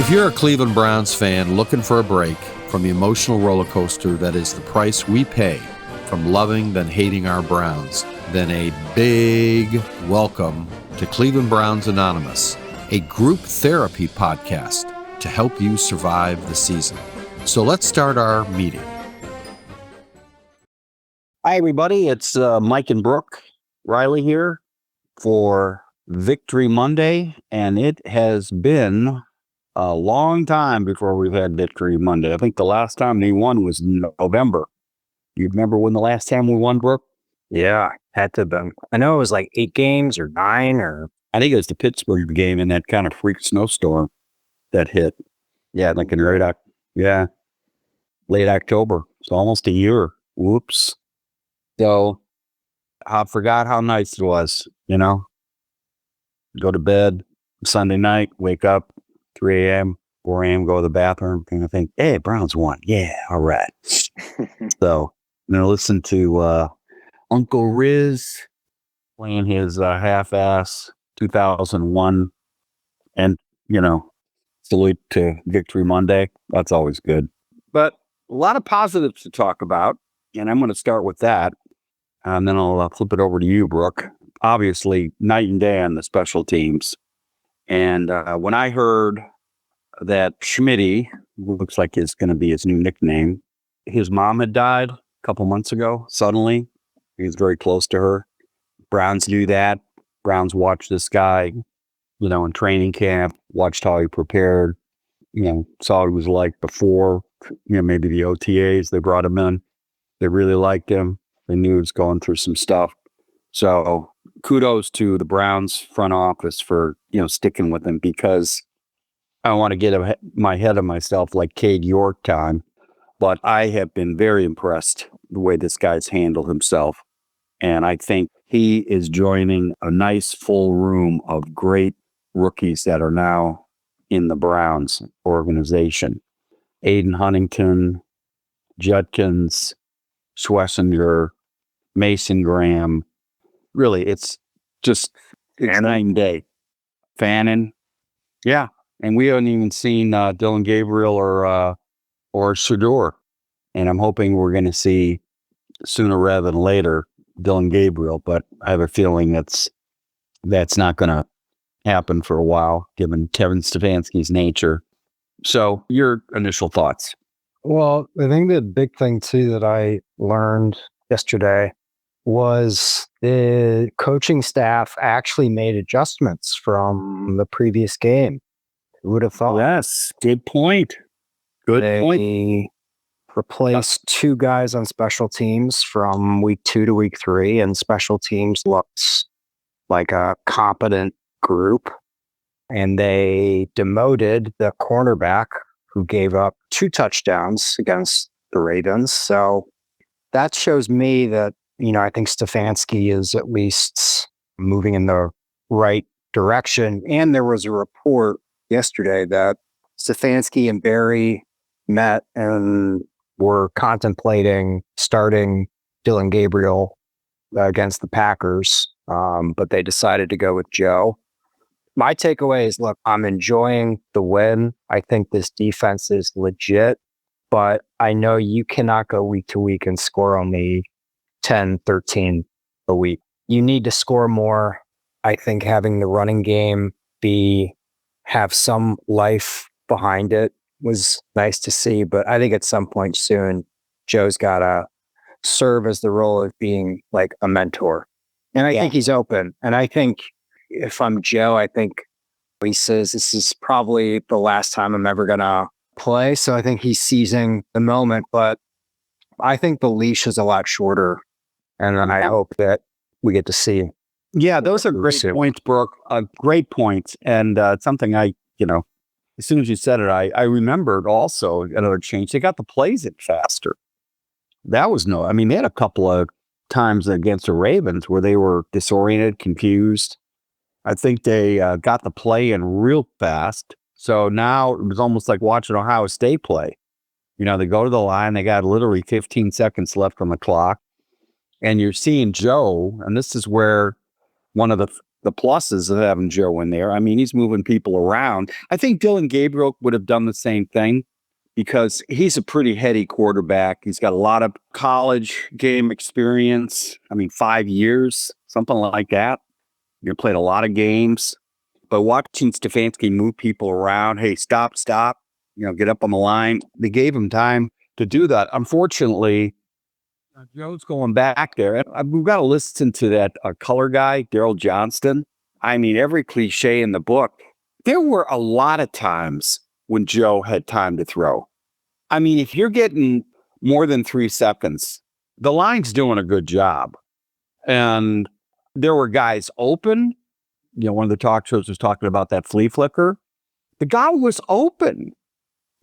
If you're a Cleveland Browns fan looking for a break from the emotional roller coaster that is the price we pay from loving then hating our Browns, then a big welcome to Cleveland Browns Anonymous, a group therapy podcast to help you survive the season. So let's start our meeting. Hi, everybody. It's Mike and Brook Riley here for Victory Monday, and it has been a long time before we've had Victory Monday. I think the last time they won was November. You remember when the last time we won, Brook? Yeah, had to have been. I know it was like 8 games or 9 or... I think it was the Pittsburgh game in that kind of freak snowstorm that hit. Yeah, like in late October. It's almost a year. Whoops. So I forgot how nice it was, you know? Go to bed Sunday night, wake up 3 a.m., 4 a.m., go to the bathroom, and I think, hey, Browns won. Yeah, all right. So I'm going to listen to Uncle Riz playing his half-ass 2001 and, salute to Victory Monday. That's always good. But a lot of positives to talk about, and I'm going to start with that. And then I'll flip it over to you, Brook. Obviously, night and day on the special teams. And when I heard that Schmitty, who looks like it's going to be his new nickname, his mom had died a couple months ago, suddenly. He was very close to her. Browns knew that. Browns watched this guy, in training camp, watched how he prepared, saw what he was like before, maybe the OTAs, they brought him in. They really liked him. They knew he was going through some stuff. So kudos to the Browns front office for, sticking with him, because I don't want to get my head of myself like Cade York time, but I have been very impressed the way this guy's handled himself. And I think he is joining a nice full room of great rookies that are now in the Browns organization. Aiden Huntington, Judkins, Schlesinger, Mason Graham. Really, it's night and day. Fannin. Yeah. And we haven't even seen Dylan Gabriel or Shador. And I'm hoping we're going to see sooner rather than later Dylan Gabriel, but I have a feeling that's not going to happen for a while, given Kevin Stefanski's nature. So your initial thoughts? Well, I think the big thing, too, that I learned yesterday was the coaching staff actually made adjustments from the previous game. Who would have thought? Yes, good point. They replaced 2 guys on special teams from week 2 to week 3, and special teams looks like a competent group. And they demoted the cornerback who gave up 2 touchdowns against the Ravens. So that shows me that, I think Stefanski is at least moving in the right direction. And there was a report yesterday that Stefanski and Barry met and were contemplating starting Dylan Gabriel against the Packers, but they decided to go with Joe. My takeaway is, look, I'm enjoying the win. I think this defense is legit, but I know you cannot go week to week and score only 10, 13 a week. You need to score more. I think having the running game have some life behind it was nice to see, but I think at some point soon, Joe's got to serve as the role of being like a mentor. And I think he's open. And I think if I'm Joe, I think he says this is probably the last time I'm ever going to play. So I think he's seizing the moment, but I think the leash is a lot shorter. And I hope that we get to see. Yeah, those are great points, Brook. Great points. And something as soon as you said it, I remembered also another change. They got the plays in faster. That was they had a couple of times against the Ravens where they were disoriented, confused. I think they got the play in real fast. So now it was almost like watching Ohio State play. They go to the line, they got literally 15 seconds left on the clock. And you're seeing Joe, and this is where one of the the pluses of having Joe in there. I mean, he's moving people around. I think Dylan Gabriel would have done the same thing because he's a pretty heady quarterback. He's got a lot of college game experience. I mean, 5 years, something like that. You played a lot of games. But watching Stefanski move people around, hey, stop, get up on the line. They gave him time to do that. Unfortunately, Joe's going back there. We've got to listen to that color guy, Daryl Johnston. I mean, every cliche in the book. There were a lot of times when Joe had time to throw. I mean, if you're getting more than 3 seconds, the line's doing a good job. And there were guys open. One of the talk shows was talking about that flea flicker. The guy was open.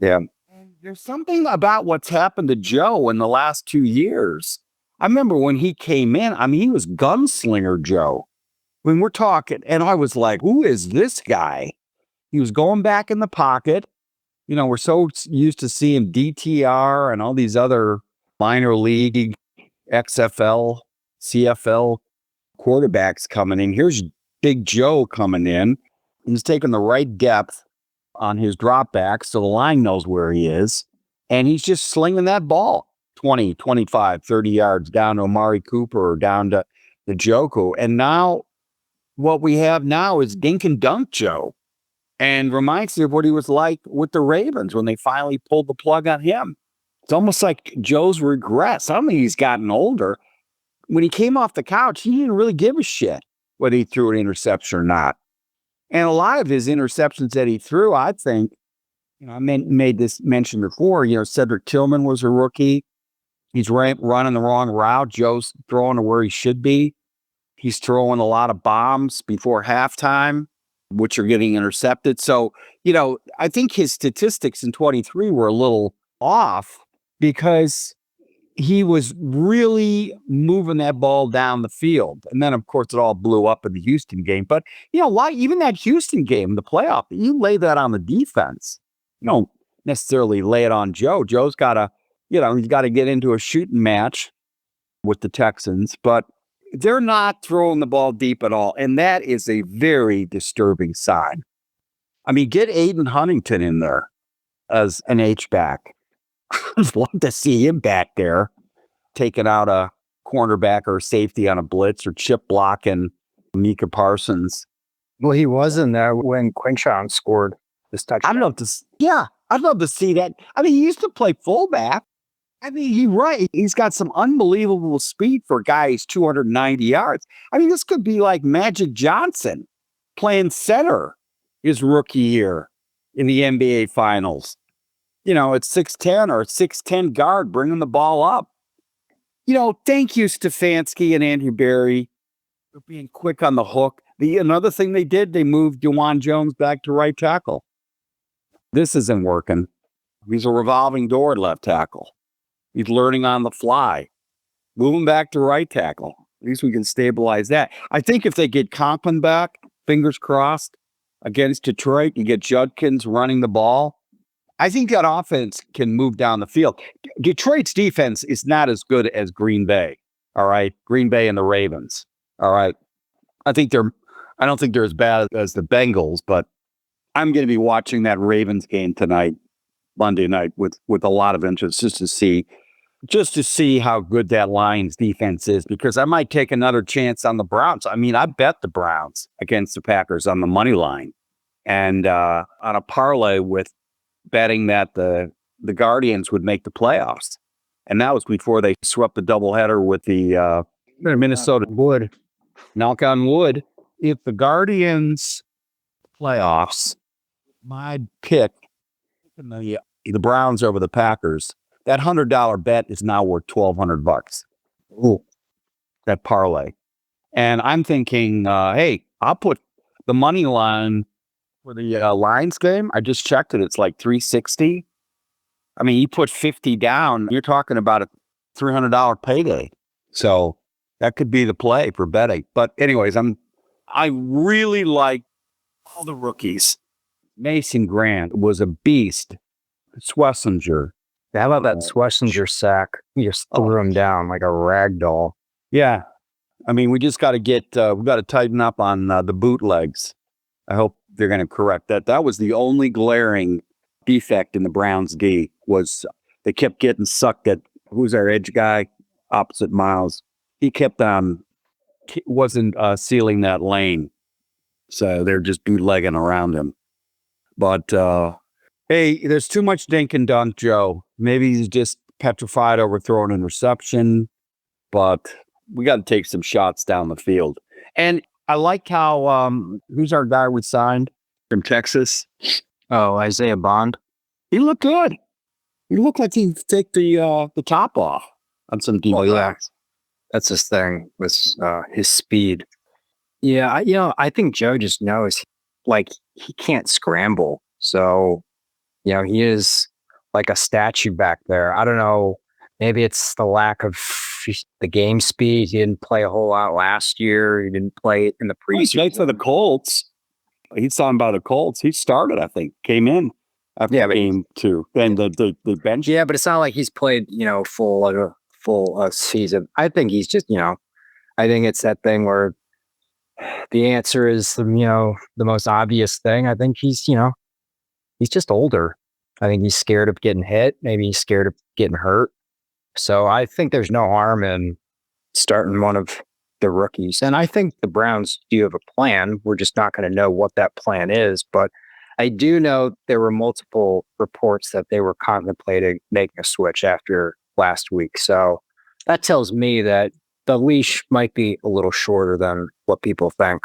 Yeah. And there's something about what's happened to Joe in the last 2 years. I remember when he came in, I mean, he was gunslinger Joe. When we're talking, and I was like, who is this guy? He was going back in the pocket. We're so used to seeing DTR and all these other minor league, XFL, CFL quarterbacks coming in. Here's Big Joe coming in. He's taking the right depth on his drop back so the line knows where he is. And he's just slinging that ball 20, 25, 30 yards down to Amari Cooper or down to the Njoku. And now what we have now is dink and dunk Joe. And reminds me of what he was like with the Ravens when they finally pulled the plug on him. It's almost like Joe's regress. I don't think he's gotten older. When he came off the couch, he didn't really give a shit whether he threw an interception or not. And a lot of his interceptions that he threw, I think, I made this mention before, Cedric Tillman was a rookie. He's running the wrong route. Joe's throwing to where he should be. He's throwing a lot of bombs before halftime, which are getting intercepted. So, I think his statistics in 23 were a little off because he was really moving that ball down the field. And then, of course, it all blew up in the Houston game. But, why even that Houston game, the playoff, you lay that on the defense. You don't necessarily lay it on Joe. Joe's got to, he's got to get into a shooting match with the Texans. But they're not throwing the ball deep at all. And that is a very disturbing sign. I mean, get Aiden Huntington in there as an H-back. I'd love to see him back there taking out a cornerback or safety on a blitz or chip blocking Micah Parsons. Well, he wasn't there when Quinchon scored this touchdown. I'd love to see that. I mean, he used to play fullback. I mean, he's got some unbelievable speed for a guy who's 290 yards. I mean, this could be like Magic Johnson playing center his rookie year in the NBA Finals. It's 6'10" or 6'10" guard bringing the ball up. Thank you, Stefanski and Andrew Berry, for being quick on the hook. Another thing they did, they moved DeJuan Jones back to right tackle. This isn't working. He's a revolving door at left tackle. He's learning on the fly. Move him back to right tackle. At least we can stabilize that. I think if they get Conklin back, fingers crossed, against Detroit, you get Judkins running the ball. I think that offense can move down the field. Detroit's defense is not as good as Green Bay. All right. Green Bay and the Ravens. All right. I don't think they're as bad as the Bengals, but I'm going to be watching that Ravens game tonight, Monday night, with a lot of interest just to see how good that Lions defense is, because I might take another chance on the Browns. I mean, I bet the Browns against the Packers on the money line and on a parlay with betting that the Guardians would make the playoffs. And that was before they swept the doubleheader with the Minnesota Wood. Knock on wood. If the Guardians playoffs, my pick, the Browns over the Packers, that $100 bet is now worth $1,200. Ooh, that parlay. And I'm thinking, hey, I'll put the money line for the Lions game. I just checked it. It's like $360. I mean, you put 50 down, you're talking about a $300 payday. So that could be the play for betting. But anyways, I really like all the rookies. Mason Grant was a beast. Schlesinger. How about that Schlesinger sack? He just threw him down like a rag doll. Yeah. I mean, we just got to we got to tighten up on the bootlegs. I hope they're going to correct that. That was the only glaring defect in the Browns D was they kept getting sucked at, who's our edge guy opposite Miles? He kept wasn't sealing that lane. So they're just bootlegging around him. But, hey, there's too much dink and dunk, Joe. Maybe he's just petrified over throwing an interception, but we got to take some shots down the field. And I like how, who's our guy we signed from Texas? Oh, Isaiah Bond. He looked good. He looked like he'd take the top off on some deep. Oh, yeah. That's his thing with his speed. Yeah, I think Joe just knows, like, he can't scramble. So, he is like a statue back there. I don't know. Maybe it's the lack of the game speed. He didn't play a whole lot last year. He didn't play it in the preseason. He played for the Colts. He's talking about the Colts. He started, I think, came in after game 2. And the bench. Yeah, but it's not like he's played, full season. I think he's just, I think it's that thing where the answer is, the most obvious thing. I think he's just older. I think he's scared of getting hit. Maybe he's scared of getting hurt. So I think there's no harm in starting one of the rookies. And I think the Browns do have a plan. We're just not going to know what that plan is. But I do know there were multiple reports that they were contemplating making a switch after last week. So that tells me that the leash might be a little shorter than what people think.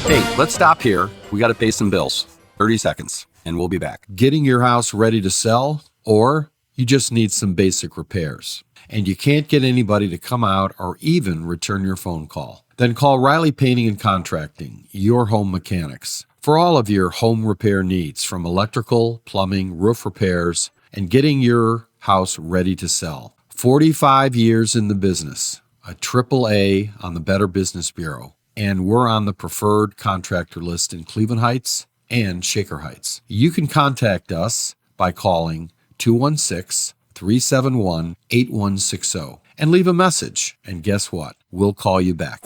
Hey, let's stop here. We got to pay some bills. 30 seconds, and we'll be back. Getting your house ready to sell, or you just need some basic repairs, and you can't get anybody to come out or even return your phone call. Then call Riley Painting and Contracting, your home mechanics, for all of your home repair needs, from electrical, plumbing, roof repairs, and getting your house ready to sell. 45 years in the business, a AAA on the Better Business Bureau, and we're on the preferred contractor list in Cleveland Heights and Shaker Heights. You can contact us by calling 216-371-8160 and leave a message. And guess what? We'll call you back.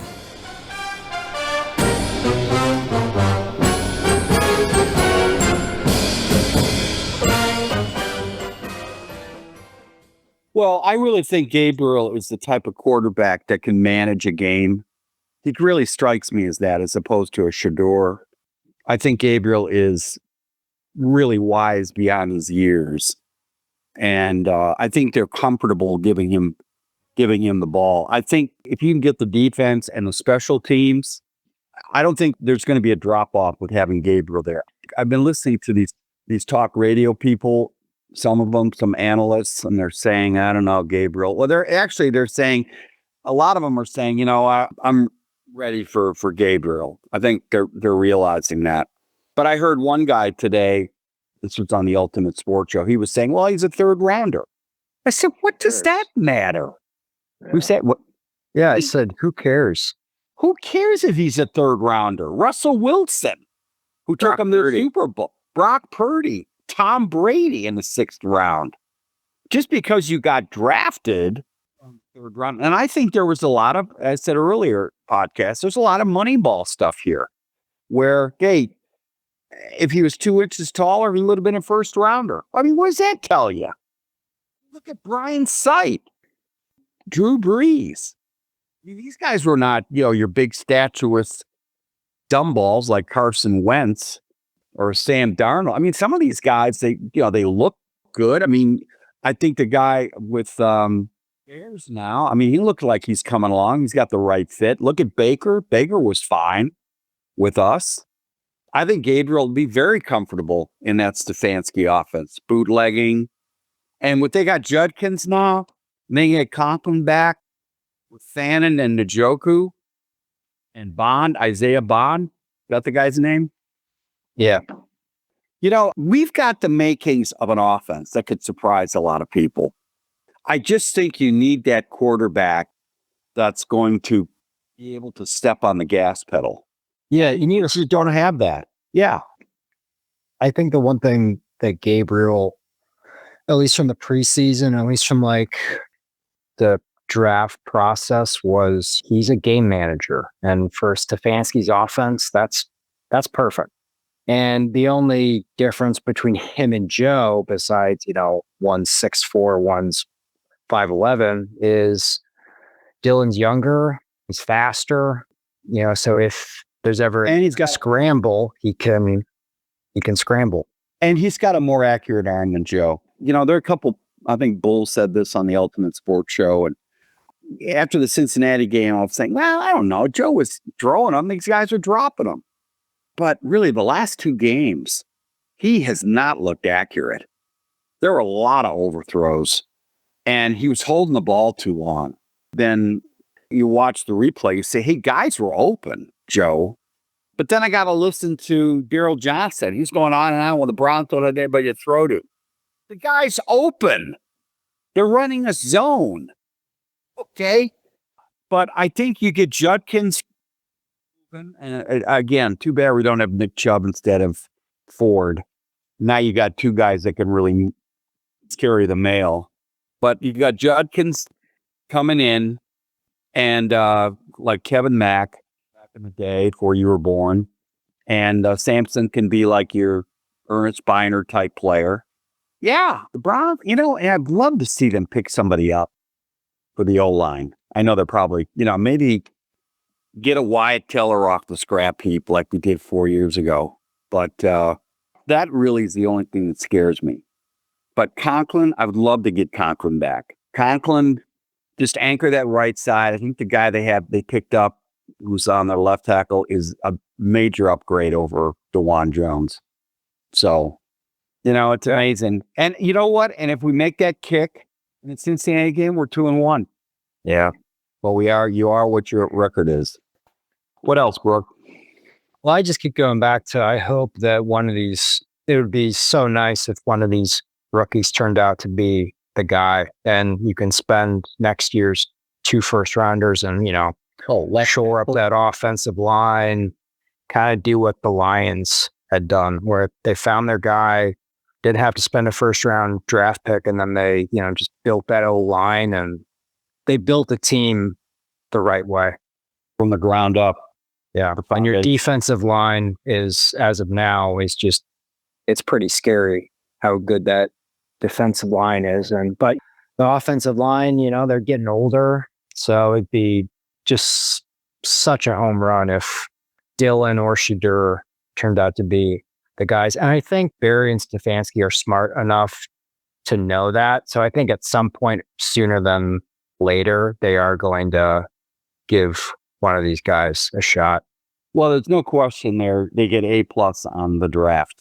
Well, I really think Gabriel is the type of quarterback that can manage a game. He really strikes me as that, as opposed to a Shador. I think Gabriel is really wise beyond his years. And I think they're comfortable giving him the ball. I think if you can get the defense and the special teams, I don't think there's going to be a drop-off with having Gabriel there. I've been listening to these talk radio people, some of them, some analysts, and they're saying, I don't know, Gabriel. Well, they're saying, a lot of them are saying, I'm ready for Gabriel. I think they're realizing that. But I heard one guy today, this was on the Ultimate Sports Show, he was saying, well, he's a third rounder. I said, what does that matter? Yeah. Who said what? Yeah, I said, who cares? Who cares if he's a third rounder? Russell Wilson, who took him to the Super Bowl. Brock Purdy, Tom Brady in the 6th round. Just because you got drafted third round. And I think there was a lot of, as I said earlier, podcast, there's a lot of Moneyball stuff here where, hey, if he was 2 inches taller, he would have been a first rounder. I mean, what does that tell you? Look at Brian Sight, Drew Brees. I mean, these guys were not, your big statuesque dumbballs like Carson Wentz or Sam Darnold. I mean, some of these guys, they look good. I mean, I think the guy with, Bears now. I mean, he looked like he's coming along. He's got the right fit. Look at Baker. Baker was fine with us. I think Gabriel will be very comfortable in that Stefanski offense, bootlegging. And what they got Judkins now, and they get Conklin back with Fannin and Njoku and Bond, Isaiah Bond. Is that the guy's name? Yeah. We've got the makings of an offense that could surprise a lot of people. I just think you need that quarterback that's going to be able to step on the gas pedal. Yeah, You don't have that. Yeah. I think the one thing that Gabriel at least from the preseason, at least from like the draft process, was he's a game manager. And for Stefanski's offense, that's perfect. And the only difference between him and Joe, besides, one's 6'4", one's 5'11", is Dylan's younger, he's faster, so if there's ever And he's got scramble, he can scramble. And he's got a more accurate arm than Joe. There are a couple, I think Bull said this on the Ultimate Sports Show. And after the Cincinnati game, I was saying, well, I don't know. Joe was throwing them. These guys are dropping them. But really, the last two games, he has not looked accurate. There were a lot of overthrows, and he was holding the ball too long. Then you watch the replay, you say, hey, guys were open, Joe. But then I got to listen to Daryl Johnson. He's going on and on with the Browns don't have anybody to throw to. The guy's open. They're running a zone. Okay. But I think you get Judkins. And again, too bad we don't have Nick Chubb instead of Ford. Now you got two guys that can really carry the mail. But you got Judkins coming in and like Kevin Mack back in the day before you were born. And Sampson can be like your Ernest Biner type player. Yeah, the Browns, and I'd love to see them pick somebody up for the O-line. I know they're probably, maybe get a Wyatt Teller off the scrap heap like we did 4 years ago. But that really is the only thing that scares me. But Conklin, I would love to get Conklin back. Conklin, just anchor that right side. I think the guy they picked up who's on their left tackle is a major upgrade over DeJuan Jones. So, it's amazing. And you know what? And if we make that kick in the Cincinnati game, we're 2-1. Yeah. Well, you are what your record is. What else, Brook? Well, I just keep going back to, I hope that it would be so nice if one of these rookies turned out to be the guy, and you can spend next year's 2 first-rounders and, shore up that offensive line, kind of do what the Lions had done, where they found their guy, didn't have to spend a first-round draft pick, and then they, just built that O-line, and they built a team the right way. From the ground up. Yeah. And your defensive line is, as of now, it's pretty scary how good that defensive line is. But the offensive line, they're getting older. So it'd be just such a home run if Dylan or Shadur turned out to be the guys. And I think Barry and Stefanski are smart enough to know that. So I think at some point sooner than later, they are going to give one of these guys a shot. Well, there's no question they get A+ on the draft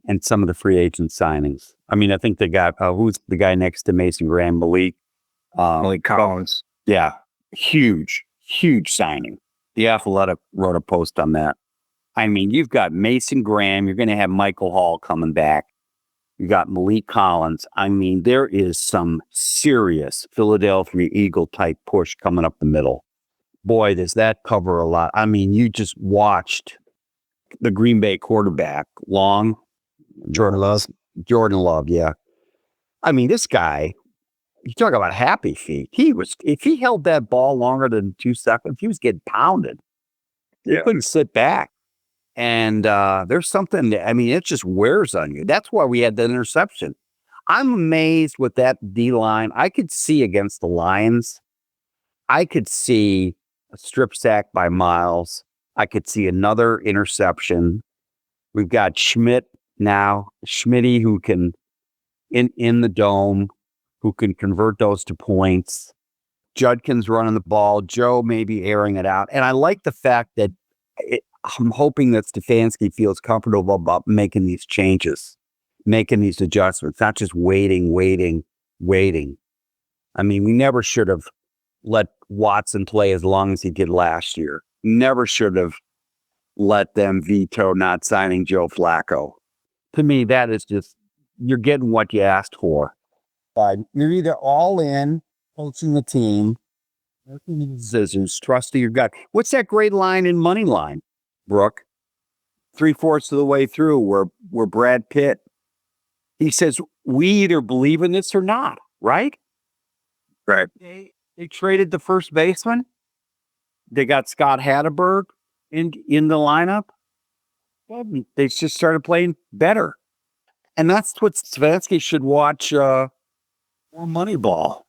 and some of the free agent signings. I mean, I think they got, who's the guy next to Mason Graham? Malik Collins. Yeah. Huge signing. The Athletic wrote a post on that. I mean, you've got Mason Graham. You're going to have Michael Hall coming back. You got Malik Collins. I mean, there is some serious Philadelphia Eagle type push coming up the middle. Boy, does that cover a lot. I mean, you just watched the Green Bay quarterback, Jordan Love, yeah. I mean, this guy, you talk about happy feet. If he held that ball longer than 2 seconds, he was getting pounded. He couldn't sit back. And there's something, it just wears on you. That's why we had that interception. I'm amazed with that D-line. I could see against the Lions, I could see a strip sack by Miles. I could see another interception. We've got Schmitty, who can, in the dome, who can convert those to points. Judkins running the ball. Joe maybe airing it out. And I like the fact that I'm hoping that Stefanski feels comfortable about making these changes, making these adjustments, not just waiting. I mean, we never should have let Watson play as long as he did last year. Never should have let them veto not signing Joe Flacco. To me, that is just, you're getting what you asked for. You're either all in, coaching the team, making the decisions, trusting your gut. What's that great line in Moneyline, Brook? 3/4 of the way through where Brad Pitt, he says, we either believe in this or not, right? Right. They traded the first baseman. They got Scott Hatteberg in the lineup. Well, they just started playing better. And that's what Stefanski should watch more Moneyball.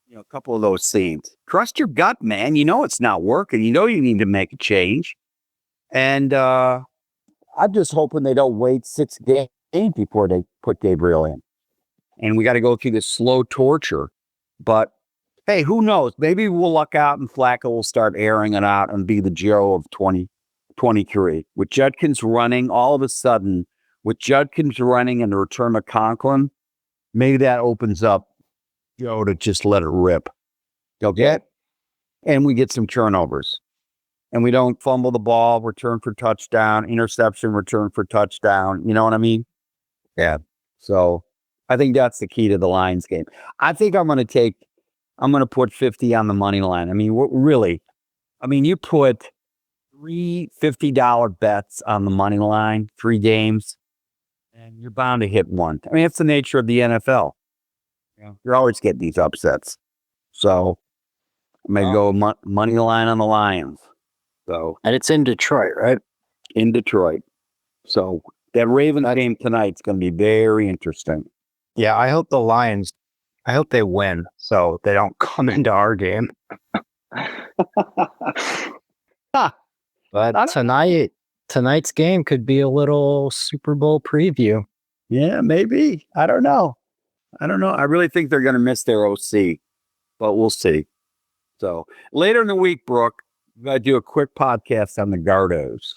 You know, a couple of those scenes. Trust your gut, man. You know it's not working. You know you need to make a change. And I'm just hoping they don't wait 6 games before they put Gabriel in. And we got to go through this slow torture. But hey, who knows? Maybe we'll luck out and Flacco will start airing it out and be the Joe of 2023. With Judkins running, all of a sudden, with Judkins running and the return of Conklin, maybe that opens up Joe to just let it rip. Okay? And we get some turnovers. And we don't fumble the ball, return for touchdown, interception, return for touchdown. You know what I mean? Yeah. So I think that's the key to the Lions game. I think I'm going to put 50 on the money line. I mean, really, you put 3 $50 bets on the money line, 3 games, and you're bound to hit one. I mean, it's the nature of the NFL. You're always getting these upsets. So I'm going to go money line on the Lions. So, and it's in Detroit, right? In Detroit. So that Ravens game tonight's going to be very interesting. Yeah, I hope the Lions, I hope they win so they don't come into our game. But tonight's game could be a little Super Bowl preview. Yeah, maybe. I don't know. I really think they're going to miss their OC, but we'll see. So later in the week, Brook, we're going to do a quick podcast on the Guardians.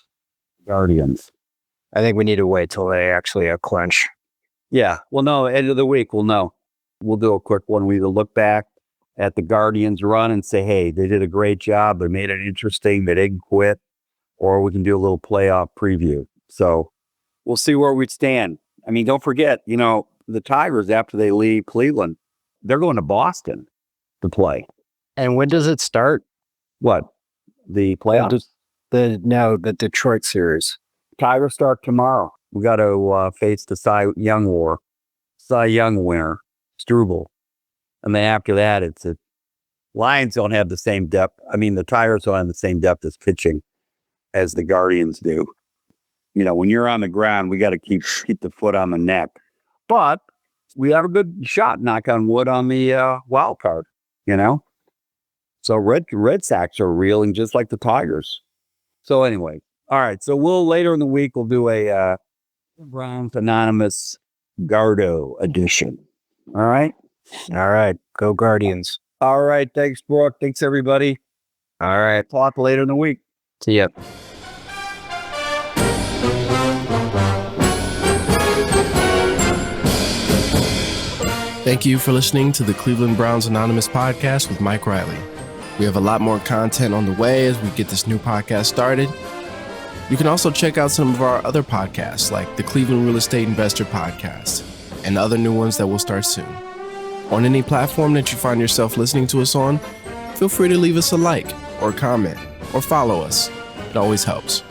I think we need to wait till they actually clinch. Yeah. Well, no, end of the week, we'll know. We'll do a quick one. We either look back at the Guardians run and say, hey, they did a great job. They made it interesting. They didn't quit. Or we can do a little playoff preview. So we'll see where we stand. I mean, don't forget, the Tigers, after they leave Cleveland, they're going to Boston to play. And when does it start? What? The playoffs? The Detroit series. Tigers start tomorrow. We got to face the Cy Young winner, Struble. And then after that, Lions don't have the same depth. I mean, the Tigers don't have the same depth as pitching as the Guardians do. When you're on the ground, we got to keep the foot on the neck. But we have a good shot, knock on wood, on the wild card, So Red Sox are reeling just like the Tigers. So anyway, all right. So later in the week, we'll do a Browns Anonymous Gardo edition. All right? All right. Go Guardians. All right. Thanks, Brook. Thanks, everybody. All right. Talk later in the week. See ya. Thank you for listening to the Cleveland Browns Anonymous podcast with Mike Riley. We have a lot more content on the way as we get this new podcast started. You can also check out some of our other podcasts, like the Cleveland Real Estate Investor Podcast, and other new ones that will start soon. On any platform that you find yourself listening to us on, feel free to leave us a like or comment or follow us. It always helps.